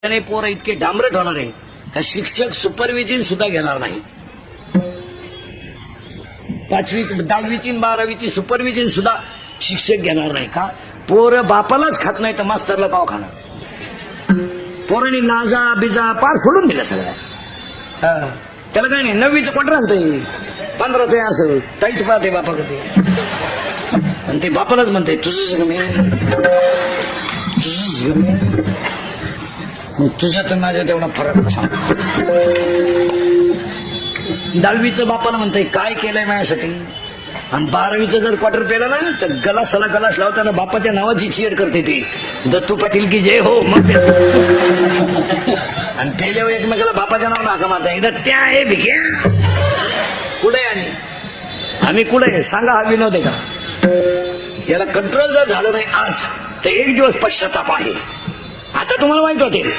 आणि पोरं इतके डांबरट होणार आहे का शिक्षक सुपरविजन सुद्धा घेणार नाही. 5वी 10वीची 12वीची सुपरविजन सुद्धा शिक्षक घेणार नाही का? पोरं बापालाच खात नाही तर मास्तरला काव खाणार. पोरांनी नाजा बिजा पार सोडून दिलं सगळ्या. त्याला काय नाही 9वीचं क्वार्टर आणतंय 15चं असं टाईट पाहते बापा कधी आणि ते बापालाच म्हणते तुझंच कमी तुझंच कमी. तुझ्या तर माझ्या तेवढा फरक कसा. 10वीचं बापाला म्हणतंय काय केलंय माझ्यासाठी. आणि 12वीचं जर क्वार्टर पेला ना तर गलासाला गलास लावताना बापाच्या नावाची चीअर करते ती दत्तू पाटील की जय हो. मग आणि पेल्यावर एकमेकाला बापाच्या नावानं हाका मारता एकदा त्या आहे भिक्या कुठे आम्ही कुठे सांगा. हा विनोद आहे का? याला कंट्रोल जर झालं नाही आज तर एक दिवस पश्चाताप आहे. आता तुम्हाला माहित वाटेल